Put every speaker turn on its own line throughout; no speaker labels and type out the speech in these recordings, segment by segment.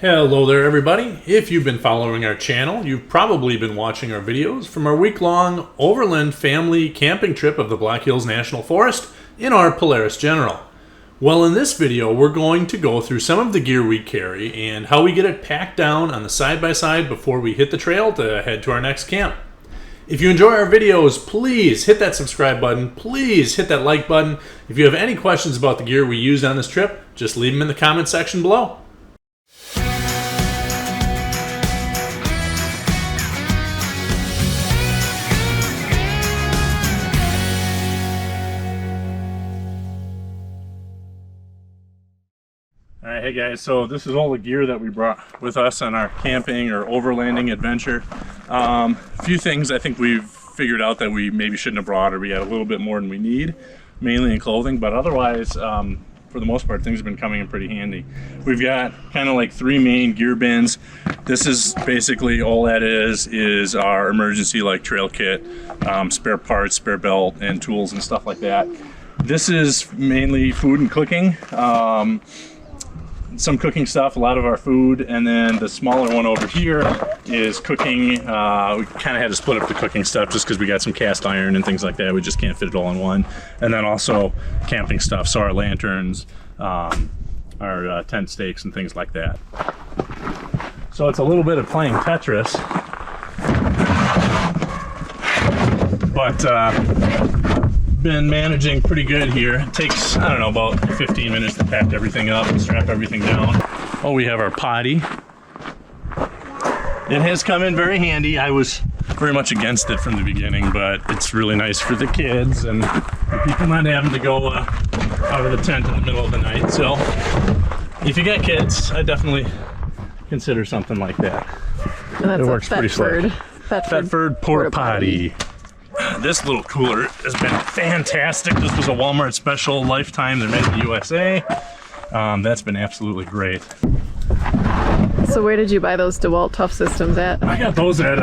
Hello there everybody. If you've been following our channel, you've probably been watching our videos from our week-long overland family camping trip of the Black Hills National Forest in our Polaris General. Well, in this video we're going to go through some of the gear we carry and how we get it packed down on the side-by-side before we hit the trail to head to our next camp. If you enjoy our videos, please hit that subscribe button, please hit that like button. If you have any questions about the gear we used on this trip, just leave them in the comment section below. Alright, hey guys, so this is all the gear that we brought with us on our camping or overlanding adventure. A few things I think we've figured out that we maybe shouldn't have brought, or we had a little bit more than we need, mainly in clothing, but otherwise, for the most part, things have been coming in pretty handy. We've got kind of like three main gear bins. This is basically all that is our emergency like trail kit, spare parts, spare belt, and tools and stuff like that. This is mainly food and cooking. Some cooking stuff, a lot of our food, and then the smaller one over here is cooking. We kind of had to split up the cooking stuff just because we got some cast iron and things like that. We just can't fit it all in one. And then also camping stuff, so our lanterns, our tent stakes and things like that. So it's a little bit of playing Tetris, but been managing pretty good here. It takes, I don't know, about 15 minutes to pack everything up and strap everything down. Oh, we have our potty. It has come in very handy. I was very much against it from the beginning, but it's really nice for the kids and people not having to go out of the tent in the middle of the night. So if you got kids, I definitely consider something like that.
And that's
it works pretty slick.
Thetford
Porta Potty. This little cooler has been fantastic. This was a Walmart special, lifetime. They're made in the USA. That's been absolutely great.
So where did you buy those Dewalt Tough Systems at?
I got those at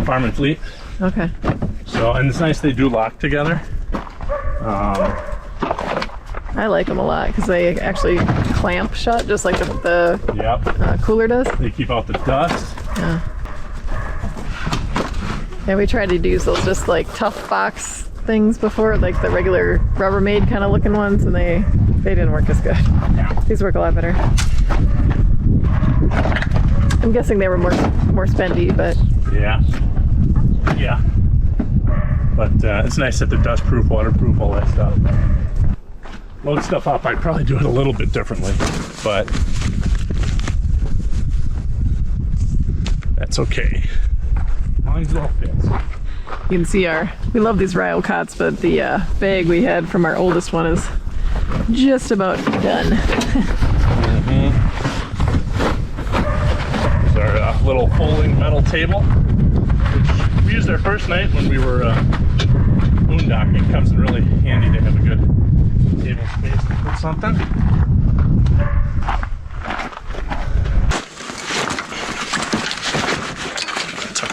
Farm and Fleet.
Okay.
So, and it's nice they do lock together.
I like them a lot because they actually clamp shut just like the
yep.
Cooler does.
They keep out the dust.
Yeah. Yeah, we tried to use those just like tough box things before, like the regular Rubbermaid kind of looking ones, and they didn't work as good. These work a lot better. I'm guessing they were more spendy, but yeah. But
it's nice that they're dust proof, waterproof, all that stuff. Load stuff up, I'd probably do it a little bit differently, but that's okay. It all fits.
You can see we love these Rio Cots, but the bag we had from our oldest one is just about done.
There's our little folding metal table, which we used our first night when we were boondocking. Comes in really handy to have a good table space to put something.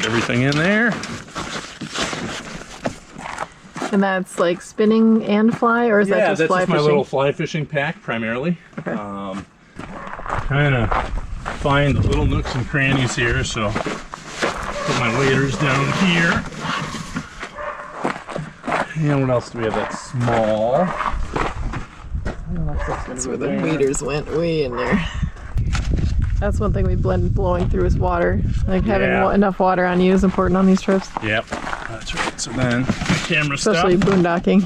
Everything in there.
And that's like spinning and fly, or is that just fly fishing? Yeah, that's just my
little fly fishing pack primarily.
Okay.
Kind of find the little nooks and crannies here, so put my waders down here. And what else do we have that's small?
That's where the waders went, way in there. That's one thing we've been blowing through is water. Like having enough water on you is important on these trips.
Yep, that's right. So then the camera
especially
stuff.
Boondocking.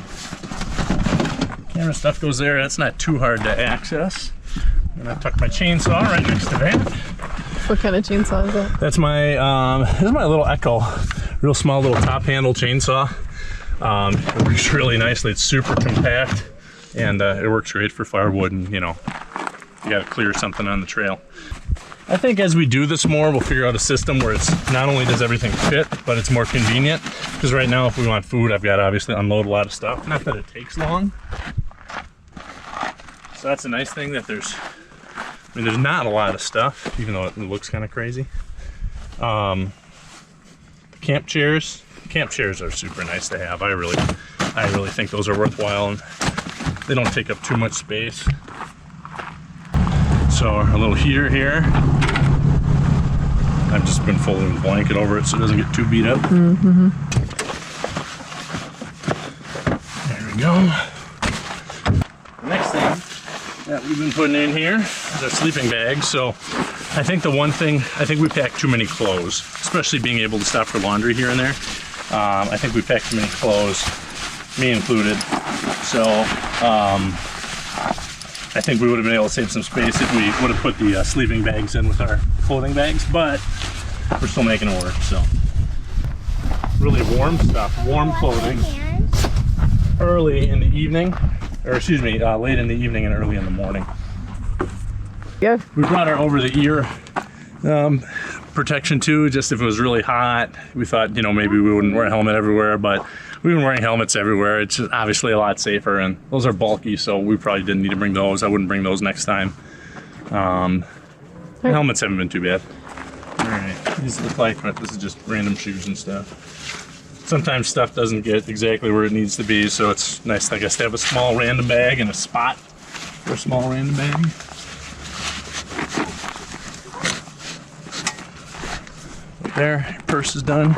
Camera stuff goes there. That's not too hard to access. And I tucked my chainsaw right next to that.
What kind of chainsaw is that?
That's my, this is my little Echo. Real small little top handle chainsaw. It works really nicely. It's super compact and it works great for firewood and, you know, you gotta clear something on the trail. I think as we do this more, we'll figure out a system where it's not only does everything fit, but it's more convenient. Because right now, if we want food, I've got to obviously unload a lot of stuff. Not that it takes long. So that's a nice thing that there's not a lot of stuff, even though it looks kind of crazy. Camp chairs are super nice to have. I really think those are worthwhile, and they don't take up too much space. So our little heater here. I've just been folding a blanket over it so it doesn't get too beat up.
Mm-hmm.
There we go. The next thing that we've been putting in here is our sleeping bags. So I think the one thing, I think we packed too many clothes, especially being able to stop for laundry here and there. I think we packed too many clothes, me included. So I think we would have been able to save some space if we would have put the sleeping bags in with our clothing bags, but we're still making it work. So really warm stuff, warm clothing early in the evening, or excuse me, late in the evening and early in the morning.
Yeah.
We brought our over-the-ear protection too, just if it was really hot. We thought, you know, maybe we wouldn't wear a helmet everywhere, but we've been wearing helmets everywhere. It's just obviously a lot safer, and those are bulky, so we probably didn't need to bring those. I wouldn't bring those next time. Helmets haven't been too bad. All right, these look like, but this is just random shoes and stuff. Sometimes stuff doesn't get exactly where it needs to be, so it's nice, I guess, to have a small random bag and a spot for a small random bag. Right there, your purse is done.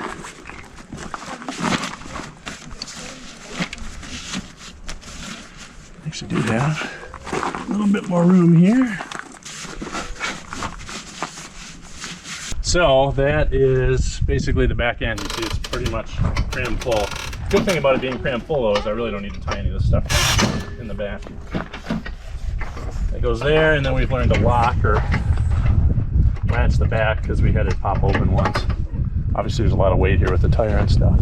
Actually do have a little bit more room here. So that is basically the back end. You see it's pretty much crammed full. Good thing about it being crammed full though is I really don't need to tie any of this stuff in the back. It goes there, and then we've learned to lock or latch the back because we had it pop open once. Obviously there's a lot of weight here with the tire and stuff.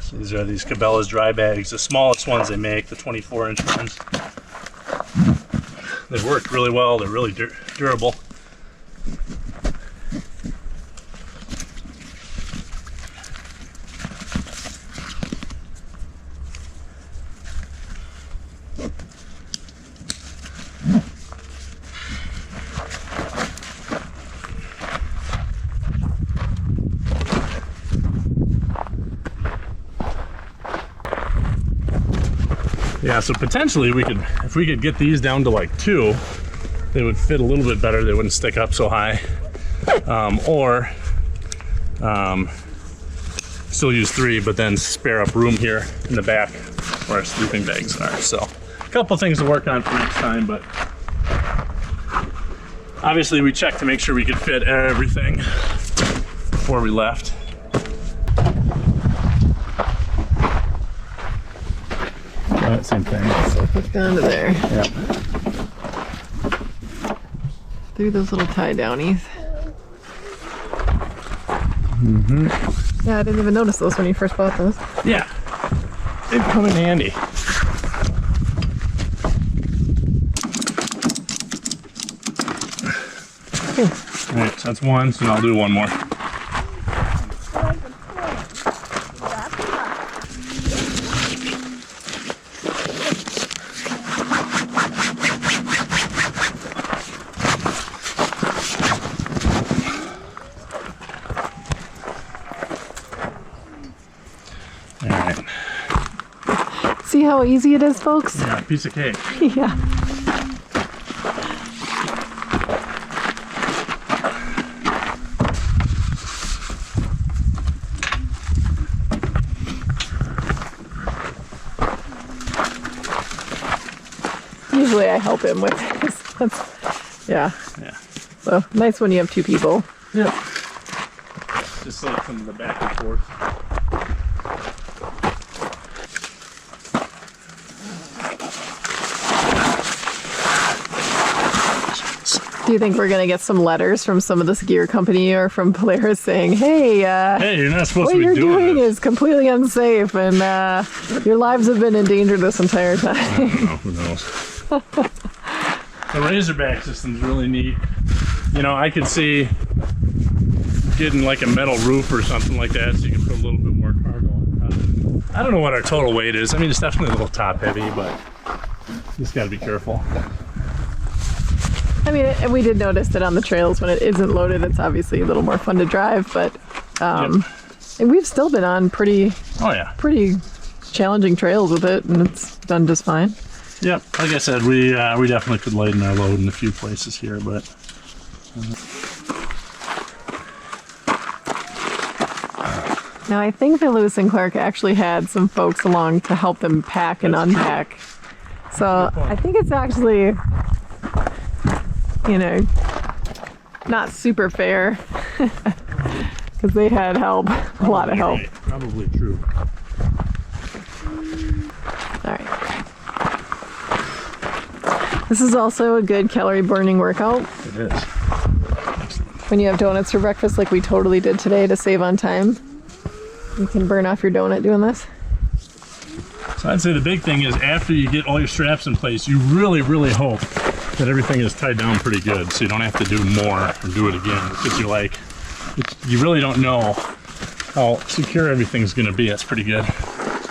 So these are these Cabela's dry bags, the smallest ones they make, the 24-inch ones. They've worked really well, they're really durable. Yeah, so potentially we could, if we could get these down to like 2, they would fit a little bit better. They wouldn't stick up so high. Still use 3, but then spare up room here in the back where our sleeping bags are. So a couple things to work on for next time, but obviously we checked to make sure we could fit everything before we left. Same thing.
So hook down to there.
Yep.
Through those little tie downies.
Mm-hmm.
Yeah, I didn't even notice those when you first bought those.
Yeah, they've come in handy.
Cool.
All right, so that's one, so I'll do one more.
See how easy it is, folks?
Yeah, piece of cake.
Yeah. Usually I help him with this. Yeah. So nice when you have 2 people.
Yep. Just like some of the back and forth.
Do you think we're going to get some letters from some of this gear company or from Polaris saying, hey,
hey, you're not supposed
what
to be
you're doing
this.
is completely unsafe and your lives have been in danger this entire time?
I don't know, who knows. The Razorback system's really neat. You know, I could see getting like a metal roof or something like that so you can put a little bit more cargo on top. I don't know what our total weight is. I mean, it's definitely a little top heavy, but you just got to be careful.
I mean, and we did notice that on the trails when it isn't loaded, it's obviously a little more fun to drive, but and we've still been on pretty challenging trails with it, and it's done just fine.
Yep, like I said, we definitely could lighten our load in a few places here, but
Now I think that Lewis and Clark actually had some folks along to help them pack and unpack. So I think it's actually, you know, not super fair because they had help, a lot of help.
Right. Probably true.
All right. This is also a good calorie burning workout.
It is.
When you have donuts for breakfast like we totally did today to save on time. You can burn off your donut doing this.
So I'd say the big thing is after you get all your straps in place, you really, really hope that everything is tied down pretty good so you don't have to do more or do it again because you're like, you really don't know how secure everything's going to be. That's pretty good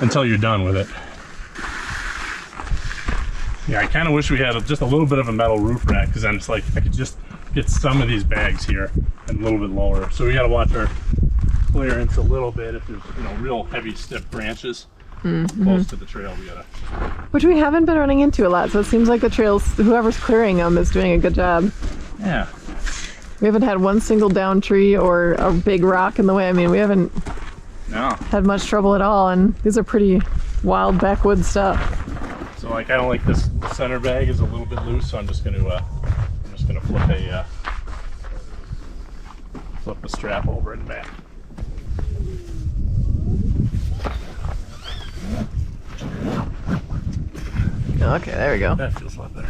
until you're done with it. Yeah, I kind of wish we had just a little bit of a metal roof rack because then it's like I could just get some of these bags here and a little bit lower. So we got to watch our clearance a little bit if there's, you know, real heavy stiff branches close to the trail. We gotta,
which we haven't been running into a lot, so it seems like the trails, whoever's clearing them is doing a good job.
yeah.
We haven't had one single down tree or a big rock in the way. I mean, we haven't
No.
had much trouble at all, and these are pretty wild backwoods stuff.
So like I don't like this center bag is a little bit loose, so I'm just gonna flip the strap over and back.
Okay, there we go.
That feels a lot better.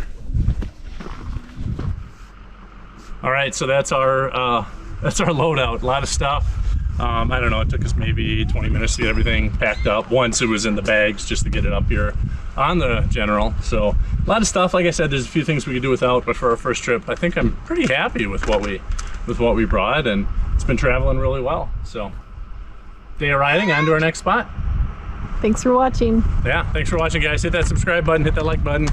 All right, so that's our loadout. A lot of stuff. I don't know. It took us maybe 20 minutes to get everything packed up. Once it was in the bags, just to get it up here on the General. So a lot of stuff. Like I said, there's a few things we could do without, but for our first trip, I think I'm pretty happy with what we brought, and it's been traveling really well. So day of riding, on to our next spot.
Thanks for watching.
Yeah, thanks for watching, guys. Hit that subscribe button, hit that like button.